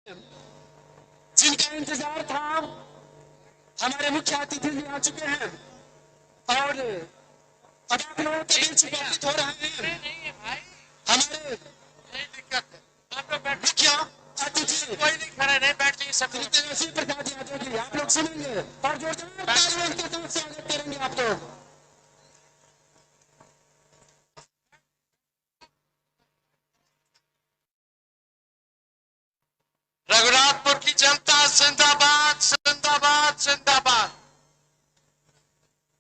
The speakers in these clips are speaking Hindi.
जिनका इंतजार था, हमारे मुख्य अतिथि भी आ चुके हैं और अब आप लोगों के बीच उपस्थित हो रहे हैं हमारे मुख्य अतिथि। कोई नहीं खड़ा, नहीं बैठ जाइए सब लोग। तेजस्वी प्रसाद यादव जी, आप लोग सुनेंगे और जोरदार तालियों के साथ स्वागत करेंगे आप लोग। रघुनाथपुर की जनता जिंदाबाद, जिंदाबाद, जिंदाबाद।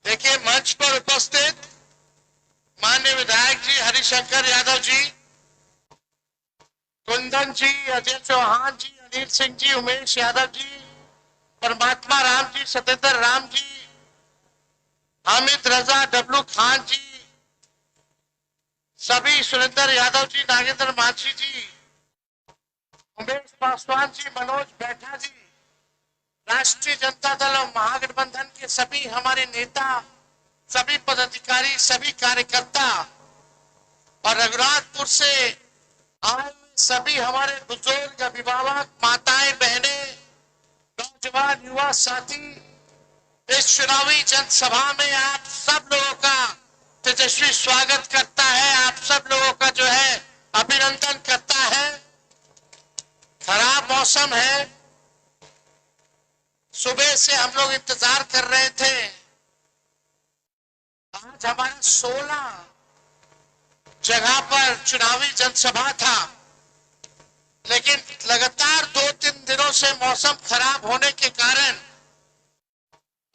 देखिए, मंच पर उपस्थित माननीय विधायक जी हरिशंकर यादव जी, कुंदन जी, अजय चौहान जी, अनिल सिंह जी, उमेश यादव जी, परमात्मा राम जी, सतेंद्र राम जी, हामिद रजा, डब्लू खान जी, सभी सुरेंद्र यादव जी, नागेंद्र माछी जी, उमेश पासवान जी, मनोज बैठा जी, राष्ट्रीय जनता दल और महागठबंधन के सभी हमारे नेता, सभी पदाधिकारी, सभी कार्यकर्ता और रघुनाथपुर से आए हुए सभी हमारे बुजुर्ग, अभिभावक, माताएं, बहनें, नौजवान, युवा साथी, इस चुनावी जनसभा में आप सब लोगों का तेजस्वी स्वागत करता है, आप सब लोगों का जो है अभिनंदन करता है। खराब मौसम है, सुबह से हम लोग इंतजार कर रहे थे। आज हमारा 16 जगह पर चुनावी जनसभा था, लेकिन लगातार 2-3 दिनों से मौसम खराब होने के कारण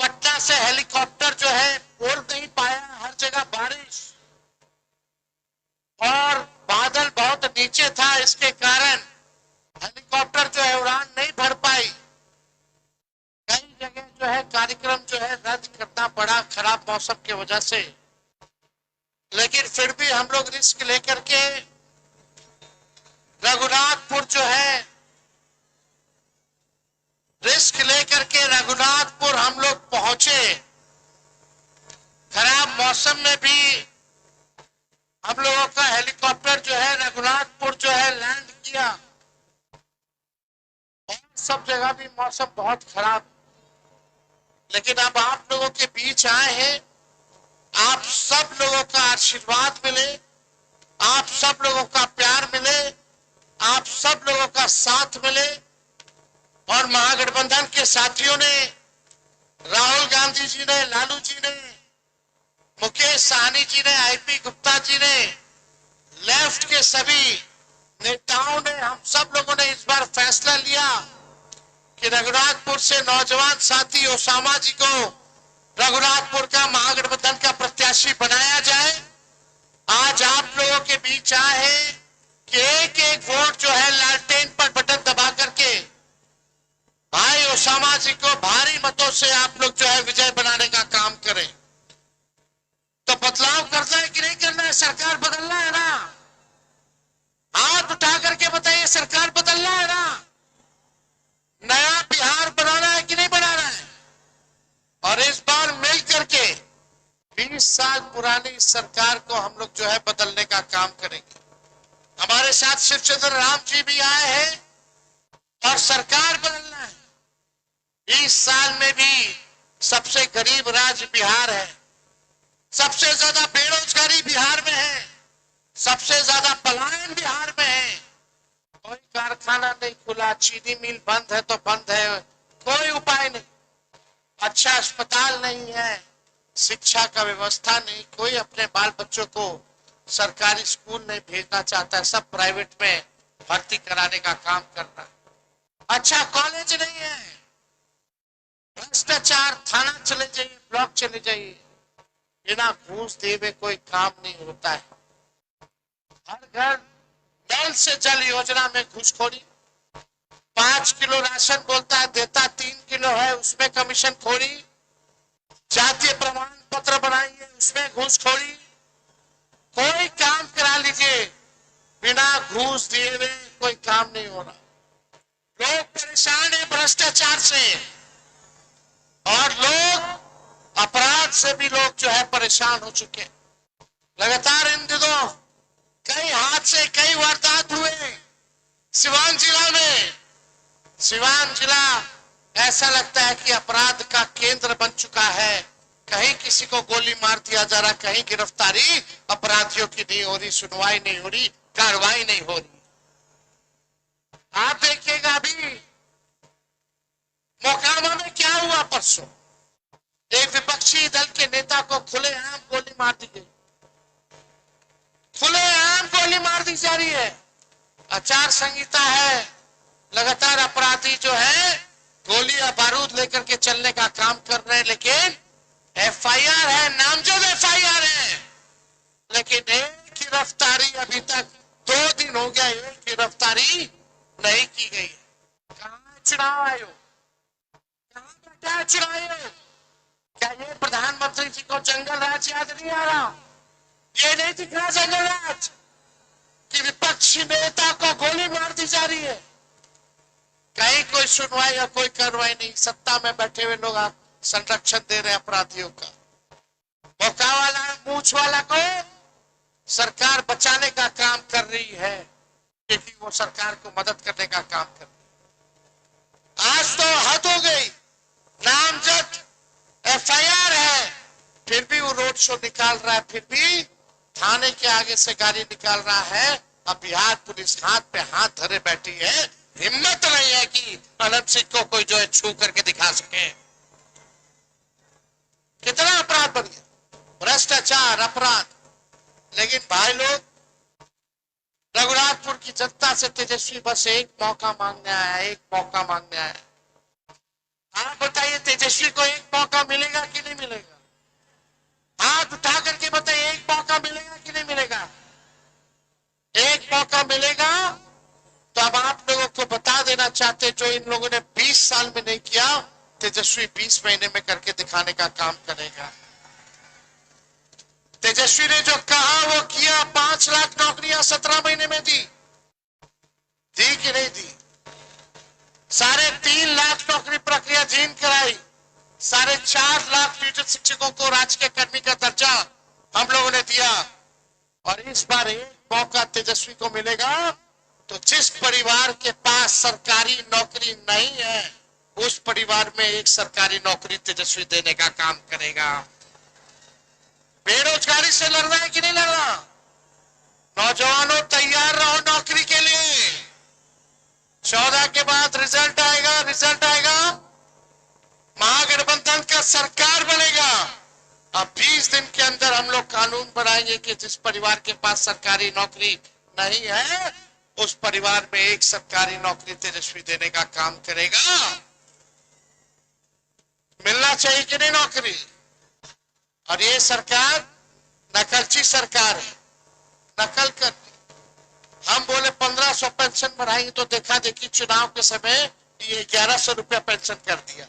पटना से हेलीकॉप्टर जो है उड़ नहीं पाया। हर जगह बारिश और बादल बहुत नीचे था, इसके कारण हेलीकॉप्टर जो है उड़ान नहीं भर पाई। कई जगह जो है कार्यक्रम जो है रद्द करना पड़ा खराब मौसम की वजह से, लेकिन फिर भी हम लोग रिस्क लेकर के रघुनाथपुर जो है रिस्क लेकर के रघुनाथपुर हम लोग पहुंचे। खराब मौसम में भी हम लोगों का हेलीकॉप्टर जो है रघुनाथपुर जो है लैंड किया। और सब जगह भी मौसम बहुत खराब, लेकिन अब आप लोगों के बीच आए हैं। आप सब लोगों का आशीर्वाद मिले, आप सब लोगों का प्यार मिले, आप सब लोगों का साथ मिले। और महागठबंधन के साथियों ने, राहुल गांधी जी ने, लालू जी ने, मुकेश सहनी जी ने, आईपी गुप्ता जी ने, लेफ्ट के सभी नेताओं ने, हम सब लोगों ने इस बार फैसला लिया कि रघुनाथपुर से नौजवान साथी ओसामा जी को रघुनाथपुर का महागठबंधन का प्रत्याशी बनाया जाए। आज आप लोगों के बीच आए हैं कि एक एक वोट जो है लालटेन पर बटन दबा करके भाई ओसामा जी को भारी मतों से आप लोग जो है विजय बनाने का काम करें। तो बदलाव करना है कि नहीं करना है? सरकार बदलना है ना? हाथ उठा करके बताइए, सरकार बदलना है ना? नया बिहार बनाना है कि नहीं बनाना है? और इस बार मिल करके 20 साल पुरानी सरकार को हम लोग जो है बदलने का काम करेंगे। हमारे साथ शिवचंद्र राम जी भी आए हैं और सरकार बदलना है। 20 साल में भी सबसे गरीब राज्य बिहार है, सबसे ज्यादा बेरोजगारी बिहार में है, सबसे ज्यादा पलायन बिहार में है। कोई कारखाना नहीं खुला, चीनी मिल बंद है तो बंद है, कोई उपाय नहीं। अच्छा अस्पताल नहीं है, शिक्षा का व्यवस्था नहीं, कोई अपने बाल बच्चों को सरकारी स्कूल नहीं भेजना चाहता है, सब प्राइवेट में भर्ती कराने का काम करना है। अच्छा कॉलेज नहीं है, भ्रष्टाचार, थाना चले जाइए, ब्लॉक चले जाइए, बिना घूस दिए हुए कोई काम नहीं होता है। हर घर नल से जल योजना में घूसखोरी, 5 किलो राशन बोलता है देता 3 किलो है, उसमें कमीशन खोरी। जातीय प्रमाण पत्र बनाइए, उसमें घूसखोरी। कोई काम करा लीजिए, बिना घूस दिए हुए कोई काम नहीं हो रहा। लोग परेशान है भ्रष्टाचार से, और लोग अपराध से भी लोग जो है परेशान हो चुके हैं। लगातार इन दिनों कई हादसे, कई वारदात हुए सिवान जिला में। सिवान जिला ऐसा लगता है कि अपराध का केंद्र बन चुका है। कहीं किसी को गोली मार दिया जा रहा, कहीं गिरफ्तारी अपराधियों की नहीं हो रही, सुनवाई नहीं हो रही, कार्रवाई नहीं हो रही। आप देखिएगा अभी मोकामा में क्या हुआ परसों, एक विपक्षी दल के नेता को खुलेआम गोली मार दी गई, खुलेआम गोली मार दी जा रही है। आचार संहिता है, लगातार अपराधी जो है गोली या बारूद लेकर के चलने का काम कर रहे हैं, लेकिन एफआईआर है, नामजद एफआईआर है, लेकिन एक गिरफ्तारी अभी तक 2 दिन हो गया, एक गिरफ्तारी नहीं की गई है। कहां है चुनाव आयोग, कहां बैठा है चुनाव आयोग? क्या ये प्रधानमंत्री जी को जंगल राज याद नहीं आ रहा? ये नहीं दिख रहा जंगल राज कि विपक्षी नेता को गोली मार दी जा रही है, कहीं कोई सुनवाई या कोई कार्रवाई नहीं। सत्ता में बैठे हुए लोग संरक्षण दे रहे हैं अपराधियों का। मौका वाला मूछ वाला को सरकार बचाने का काम कर रही है, क्योंकि वो सरकार को मदद करने का काम कर रही है। आज तो हद हो गई, नामजद एफआईआर है, फिर भी वो रोड शो निकाल रहा है, फिर भी थाने के आगे से गाड़ी निकाल रहा है। अब बिहार पुलिस हाथ पे हाथ धरे बैठी है, हिम्मत नहीं है कि अनंत सिंह को कोई जो है छू करके दिखा सके। कितना अपराध बन गया, भ्रष्टाचार अपराध। लेकिन भाई लोग, रघुनाथपुर की जनता से तेजस्वी बस एक मौका मांगने आया, एक मौका मांगने आया। आप बताइए तेजस्वी को एक मौका मिलेगा कि नहीं मिलेगा? हाथ उठा करके बताइए, एक मौका मिलेगा कि नहीं मिलेगा? एक मौका मिलेगा तो अब आप लोगों को बता देना चाहते, जो इन लोगों ने 20 साल में नहीं किया, तेजस्वी 20 महीने में करके दिखाने का काम करेगा। तेजस्वी ने जो कहा वो किया। 5 लाख नौकरियां 17 महीने में दी कि नहीं दी? 3.5 लाख नौकरी प्रक्रिया जीन कराई। 4.5 लाख नियोजित शिक्षकों को राजकीय कर्मी का दर्जा हम लोगों ने दिया। और इस बार एक मौका तेजस्वी को मिलेगा तो जिस परिवार के पास सरकारी नौकरी नहीं है, उस परिवार में एक सरकारी नौकरी तेजस्वी देने का काम करेगा। बेरोजगारी से लड़ रहा है कि नहीं लड़ रहा? नौजवानों तैयार रहो नौकरी के लिए। 14 के बाद रिजल्ट आएगा, रिजल्ट आएगा, महागठबंधन का सरकार बनेगा। अब 20 दिन के अंदर हम लोग कानून बनाएंगे कि जिस परिवार के पास सरकारी नौकरी नहीं है, उस परिवार में एक सरकारी नौकरी तेजस्वी देने का काम करेगा। मिलना चाहिए कि नहीं नौकरी? और ये सरकार नकलची सरकार है, नकल कर। हम बोले 1500 पेंशन बढ़ाएंगे तो देखा देखी चुनाव के समय ये 1100 रुपया पेंशन कर दिया।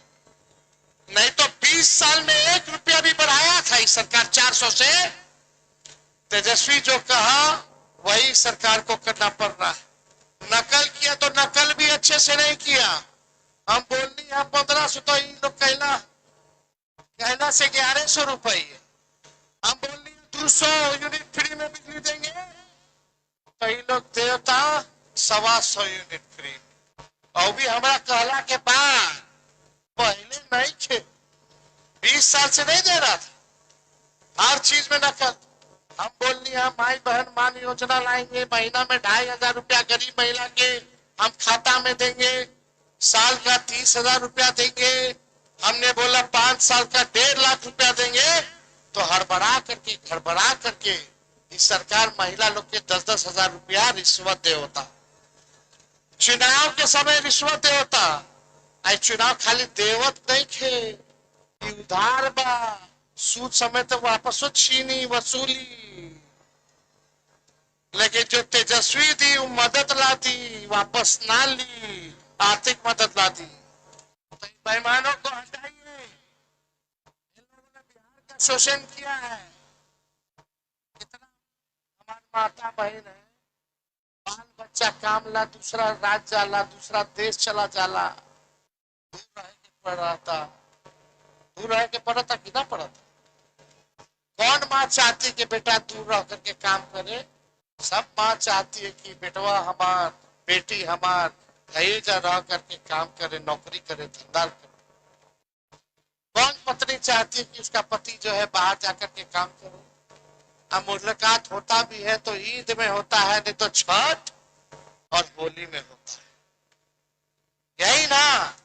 नहीं तो 20 साल में 1 रुपया भी बढ़ाया था इस सरकार 400 से। तेजस्वी जो कहा वही सरकार को करना पड़ रहा है। नकल किया तो नकल भी अच्छे से नहीं किया। हम बोलनी है 1500 तो इन लोग कहना से 1100 रुपये। हम बोलनी 200 यूनिट फ्री में बिजली देंगे, कई लोग देवता 125 यूनिट फ्री। और भी हमारा कहला के बाद पहले नहीं थे, 20 साल से नहीं दे रहा था, हर चीज में नकल। हम बोलनी है माई बहन मान योजना लाएंगे, महीना में 2500 रुपया गरीब महिला के हम खाता में देंगे, साल का 30,000 रुपया देंगे। हमने बोला 5 साल का 1.5 लाख रुपया देंगे, तो गड़बड़ा करके इस सरकार महिला लोग के 10-10 हजार रुपया रिश्वत दे होता। चुनाव के समय रिश्वत दे होता। आई चुनाव खाली देवत नहीं खे, उधार बा, सूद समय तो वापस छीनी वसूली। लेकिन जो तेजस्वी दी वो मदद ला दी, वापस ना ली, आर्थिक मदद ला दी। तो बेईमानों को हटाइए। इन लोगों ने बिहार का शोषण किया है। कितना हमारी माता बहन है, बाल बच्चा काम ला दूसरा राज्य जाला, दूसरा देश चला जाला, दूर रह के पढ़ रहा था, दूर रह के पढ़ा था, कितना पढ़ा था? कौन माँ चाहती कि बेटा दूर रह करके काम करे? सब माँ चाहती है कि बेटवा हमार, बेटी हमार कहीं जा रह करके काम करे, नौकरी करे, धंधा करे। कौन पत्नी चाहती है कि उसका पति जो है बाहर जाकर के काम करे? अब मुलाकात होता भी है तो ईद में होता है, नहीं तो छठ और होली में होता है। यही ना,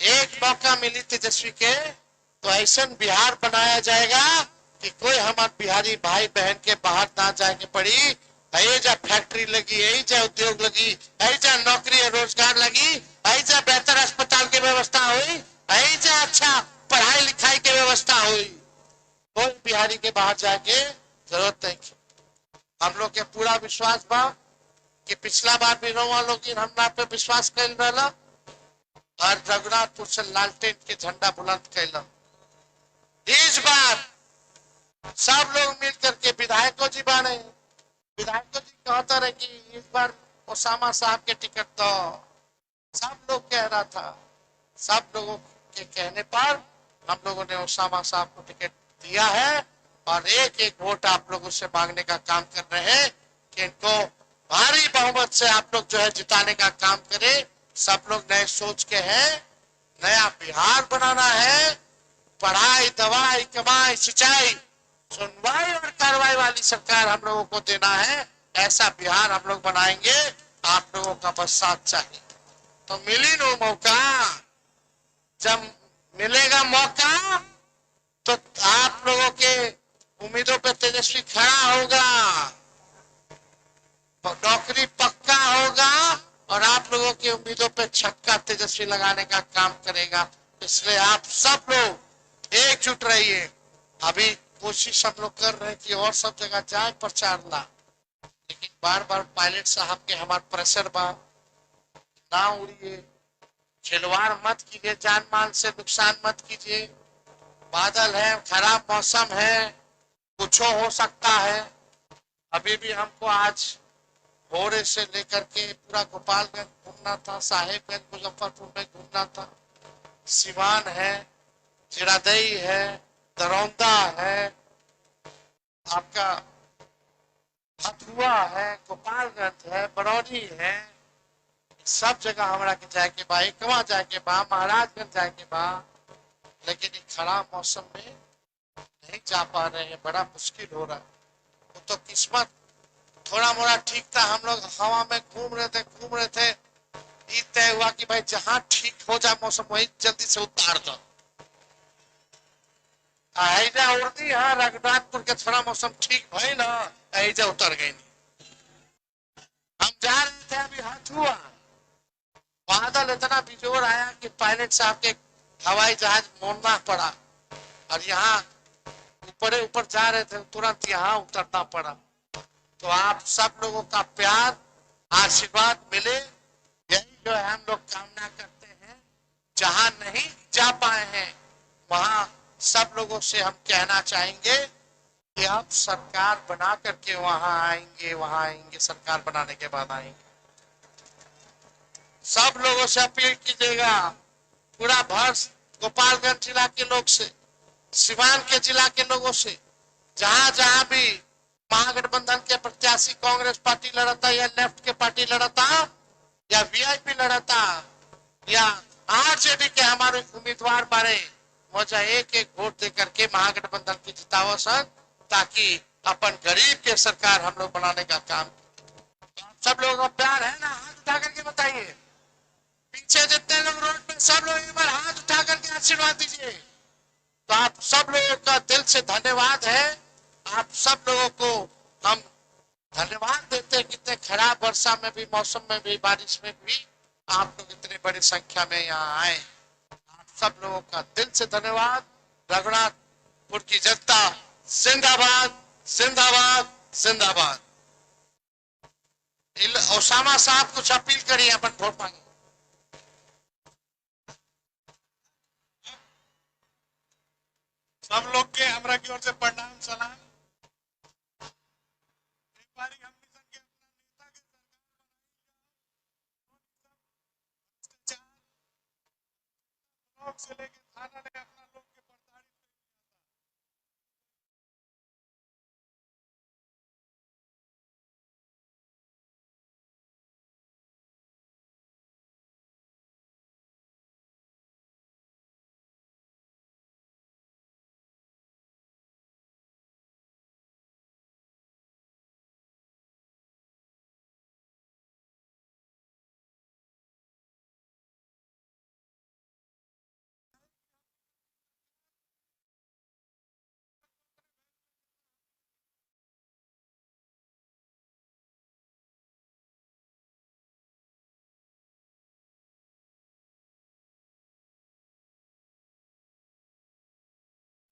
एक मौका मिली तेजस्वी के तो ऐसा बिहार बनाया जाएगा कि कोई हमारे बिहारी भाई बहन के बाहर ना जाके पड़ी। यही जा फैक्ट्री लगी, यही जा उद्योग लगी, यही जा नौकरी और रोजगार लगी, यही जा बेहतर अस्पताल की व्यवस्था हुई, यही जा अच्छा पढ़ाई लिखाई की व्यवस्था हुई। कोई बिहारी के बाहर जाके जरूरत नहीं। हम लोग के पूरा विश्वास बा कि पिछला बार भी रहुआ लोग हमरा पे विश्वास कर रहा और रघुनाथपुर से लालटेन के झंडा बुलंद कैलन। इस बार सब लोग मिल करके विधायकों जी बने, विधायकों जी कहता रहे कि इस बार ओसामा साहब के टिकट दो। सब लोग कह रहा था, सब लोगों के कहने पर हम लोगों ने ओसामा साहब को टिकट दिया है और एक एक वोट आप लोगों से मांगने का काम कर रहे हैं कि इनको भारी बहुमत से आप लोग जो है जिताने का काम करें। सब लोग नए सोच के हैं, नया बिहार बनाना है। पढ़ाई, दवाई, कमाई, सिंचाई, सुनवाई और कार्रवाई वाली सरकार हम लोगों को देना है। ऐसा बिहार हम लोग बनाएंगे। आप लोगों का बस साथ चाहिए। तो मिली नो मौका, जब मिलेगा मौका तो आप लोगों के उम्मीदों पे तेजस्वी खड़ा होगा, नौकरी पक्का होगा और आप लोगों की उम्मीदों पे छक्का तेजस्वी लगाने का काम करेगा। इसलिए आप सब लोग एकजुट रहिए। अभी कोशिश हम लोग कर रहे हैं कि और सब जगह जाए प्रचार ला, लेकिन बार बार पायलट साहब के हमारे प्रेशर बा, ना उड़िए, खिलवाड़ मत कीजिए, जान माल से नुकसान मत कीजिए। बादल है, खराब मौसम है, कुछ हो सकता है। अभी भी हमको आज भोरे से लेकर के पूरा गोपालगंज घूमना था, साहेबगंज मुजफ्फरपुर में घूमना था, सिवान है, चिरादई है, दरौंदा है, आपका हथुआ है, गोपालगंज है, बरौनी है। सब जगह हमारा के जाए के बा, एकवा जाए के बा, महाराजगंज जाए के बा, लेकिन खराब मौसम में नहीं जा पा रहे हैं। बड़ा मुश्किल हो रहा है। वो तो किस्मत थोड़ा मोड़ा ठीक था, हम लोग हवा में घूम रहे थे। ये तय हुआ कि भाई जहां ठीक हो जाए मौसम वही जल्दी से उतार दो। ऐजा उड़ती, हाँ रघुनाथपुर के थोड़ा मौसम ठीक भाई ना, ऐजा उतर गई। हम जा रहे थे, अभी हाथ हुआ, बादल इतना बिजोर आया कि पायलट साहब के हवाई जहाज मोड़ना पड़ा और यहाँ ऊपर ऊपर जा रहे थे, तुरंत यहाँ उतरना पड़ा। तो आप सब लोगों का प्यार, आशीर्वाद मिले, यही जो है हम लोग कामना करते हैं। जहां नहीं जा पाए हैं वहां सब लोगों से हम कहना चाहेंगे कि आप सरकार बना करके वहां आएंगे, सरकार बनाने के बाद आएंगे। सब लोगों से अपील कीजिएगा, पूरा भर गोपालगंज जिला के लोग से, सिवान के जिला के लोगों से, जहां जहां भी महागठबंधन के प्रत्याशी कांग्रेस पार्टी लड़ता या लेफ्ट के पार्टी लड़ता या वीआईपी लड़ता या आरजेडी के हमारे उम्मीदवार बारे मुझे एक एक वोट दे करके महागठबंधन की जिताओ सन, ताकि अपन गरीब के सरकार हम लोग बनाने का काम। सब लोगों का प्यार है ना? हाथ उठा करके बताइए। पीछे जितने लोग रोड पे, सब लोग एक बार हाथ उठा करके आशीर्वाद दीजिए। तो आप सब लोगों का दिल से धन्यवाद है। आप सब लोगों को हम धन्यवाद देते हैं। कितने खराब वर्षा में भी, मौसम में भी, बारिश में भी आप लोग इतनी बड़ी संख्या में यहाँ आए। आप सब लोगों का दिल से धन्यवाद। रघुनाथपुर की जनता जिंदाबाद, जिंदाबाद, जिंदाबाद। ओसामा साहब कुछ अपील करिए, अपन वोट मांगे। सब लोग के हमरा की ओर से प्रणाम, सलाम। एक बार हमनी संग अपना नेता के सरकार से लेके थाना ले अपना लोग के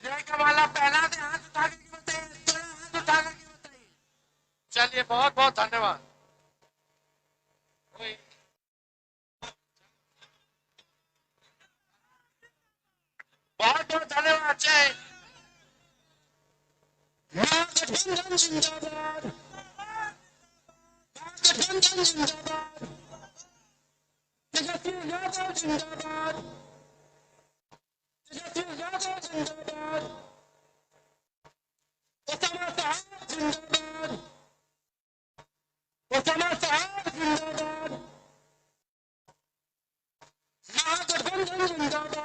जय का माला पहना दे, हाथ उठा के बताइए, थोड़ा हाथ उठा के बताइए। चलिए, बहुत बहुत धन्यवाद। बहुत बहुत धन्यवाद। जय महागठबंधन जिंदाबाद, महागठबंधन जिंदाबाद, तेजस्वी यादव जिंदाबाद, तेजस्वी यादव जिंदाबाद, ओसामा साहब जिंदाबाद, ओसामा साहब जिंदाबाद, महागठबंधन जिंदाबाद।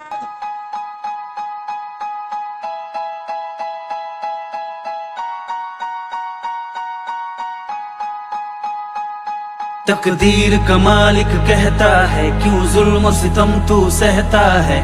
तकदीर का मालिक कहता है, क्यों जुल्म सितम तू सहता है।